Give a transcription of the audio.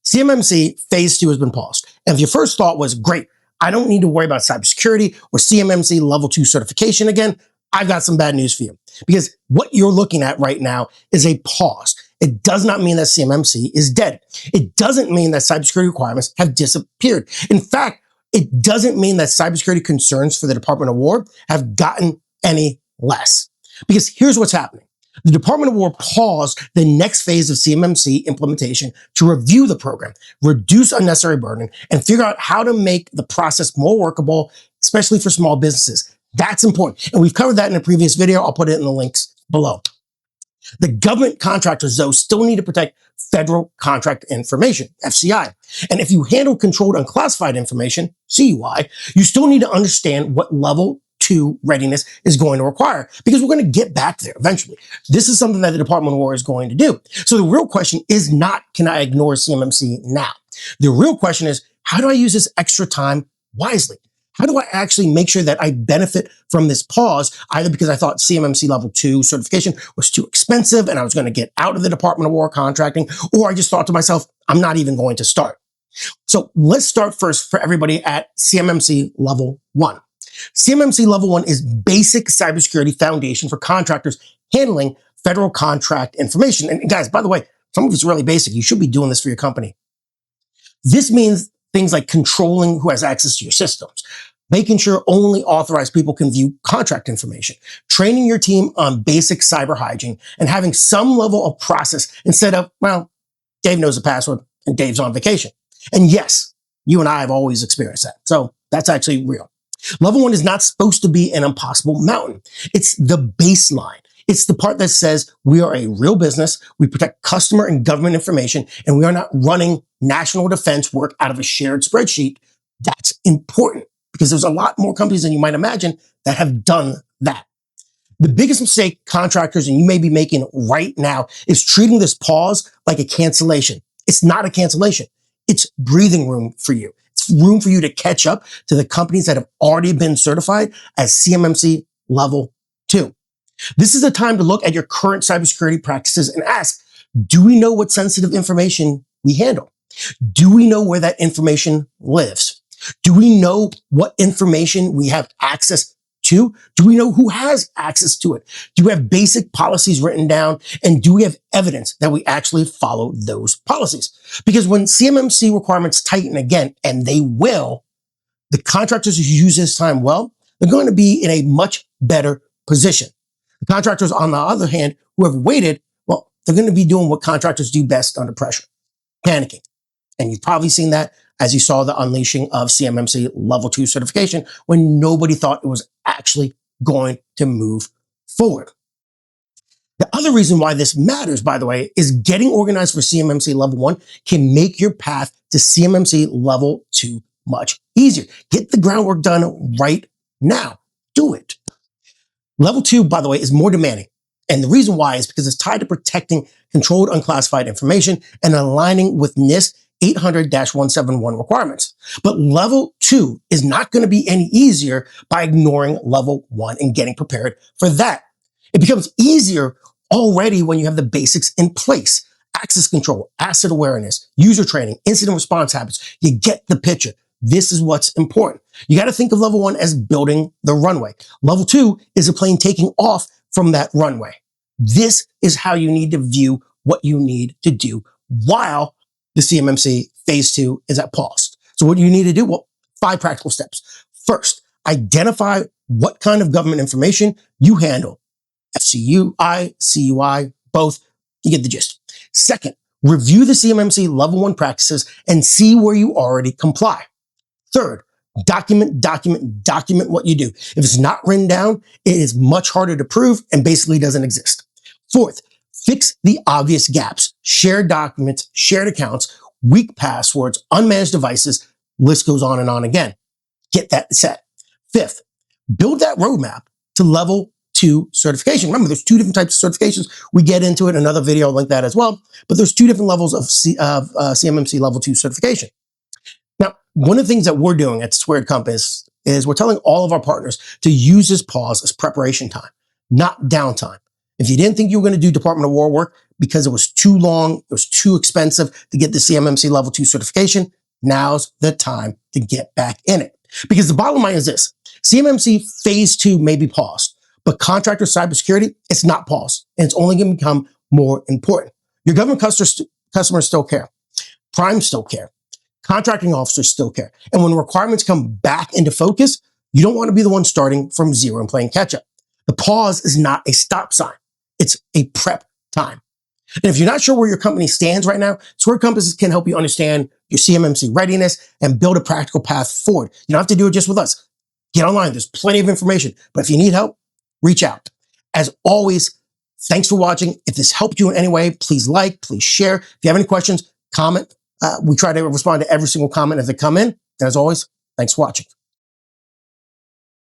CMMC Phase 2 has been paused. And if your first thought was, great, I don't need to worry about cybersecurity or CMMC Level 2 certification again, I've got some bad news for you. Because what you're looking at right now is a pause. It does not mean that CMMC is dead. It doesn't mean that cybersecurity requirements have disappeared. In fact, it doesn't mean that cybersecurity concerns for the Department of War have gotten any less. Because here's what's happening. The Department of War paused the next phase of CMMC implementation to review the program, reduce unnecessary burden, and figure out how to make the process more workable, especially for small businesses. That's important. And we've covered that in a previous video. I'll put it in the links below. The government contractors, though, still need to protect federal contract information, FCI. And if you handle controlled unclassified information, CUI, you still need to understand what level 2 readiness is going to require, because we're going to get back there eventually. This is something that the Department of War is going to do. So the real question is not, can I ignore CMMC now? The real question is, how do I use this extra time wisely? How do I actually make sure that I benefit from this pause, either because I thought CMMC Level 2 certification was too expensive and I was going to get out of the Department of War contracting, or I just thought to myself, I'm not even going to start. So let's start first for everybody at CMMC Level 1. CMMC Level 1 is basic cybersecurity foundation for contractors handling federal contract information. And guys, by the way, some of it's really basic. You should be doing this for your company. This means things like controlling who has access to your systems, making sure only authorized people can view contract information, training your team on basic cyber hygiene, and having some level of process instead of, well, Dave knows the password and Dave's on vacation. And yes, you and I have always experienced that. So that's actually real. Level 1 is not supposed to be an impossible mountain. It's the baseline. It's the part that says we are a real business, we protect customer and government information, and we are not running national defense work out of a shared spreadsheet. That's important because there's a lot more companies than you might imagine that have done that. The biggest mistake contractors and you may be making right now is treating this pause like a cancellation. It's not a cancellation. It's breathing room for you. It's room for you to catch up to the companies that have already been certified as CMMC Level 2. This is a time to look at your current cybersecurity practices and ask, do we know what sensitive information we handle? Do we know where that information lives? Do we know what information we have access to? Do we know who has access to it? Do we have basic policies written down? And do we have evidence that we actually follow those policies? Because when CMMC requirements tighten again, and they will, the contractors who use this time well, they're going to be in a much better position. The contractors, on the other hand, who have waited, well, they're going to be doing what contractors do best under pressure, panicking. And you've probably seen that as you saw the unleashing of CMMC Level 2 certification when nobody thought it was actually going to move forward. The other reason why this matters, by the way, is getting organized for CMMC Level 1 can make your path to CMMC Level 2 much easier. Get the groundwork done right now. Do it. Level 2, by the way, is more demanding. And the reason why is because it's tied to protecting controlled unclassified information and aligning with NIST 800-171 requirements. But Level 2 is not going to be any easier by ignoring Level 1 and getting prepared for that. It becomes easier already when you have the basics in place. Access control, asset awareness, user training, incident response habits. You get the picture. This is what's important. You got to think of Level 1 as building the runway. Level 2 is a plane taking off from that runway. This is how you need to view what you need to do while the CMMC Phase 2 is at pause. So what do you need to do? Well, 5 practical steps. First, identify what kind of government information you handle. FCUI, CUI, both. You get the gist. Second, review the CMMC Level 1 practices and see where you already comply. Third, document what you do. If it's not written down, it is much harder to prove and basically doesn't exist. Fourth, fix the obvious gaps. Shared documents, shared accounts, weak passwords, unmanaged devices, list goes on and on again. Get that set. Fifth, build that roadmap to Level 2 certification. Remember, there's 2 different types of certifications. We get into it in another video, I'll link that as well. But there's 2 different levels of CMMC Level 2 certification. Now, one of the things that we're doing at Squared Compass is we're telling all of our partners to use this pause as preparation time, not downtime. If you didn't think you were going to do Department of War work, because it was too long, it was too expensive to get the CMMC level 2 certification. Now's the time to get back in it. Because the bottom line is this: CMMC phase 2 may be paused, but contractor cybersecurity, it's not paused, and it's only going to become more important. Your government customers still care. Primes still care. Contracting officers still care. And when requirements come back into focus, you don't want to be the one starting from zero and playing catch up. The pause is not a stop sign. It's a prep time. And if you're not sure where your company stands right now, Square Compasses can help you understand your CMMC readiness and build a practical path forward. You don't have to do it just with us. Get online. There's plenty of information. But if you need help, reach out. As always, thanks for watching. If this helped you in any way, please like, please share. If you have any questions, comment. We try to respond to every single comment as they come in. And as always, thanks for watching.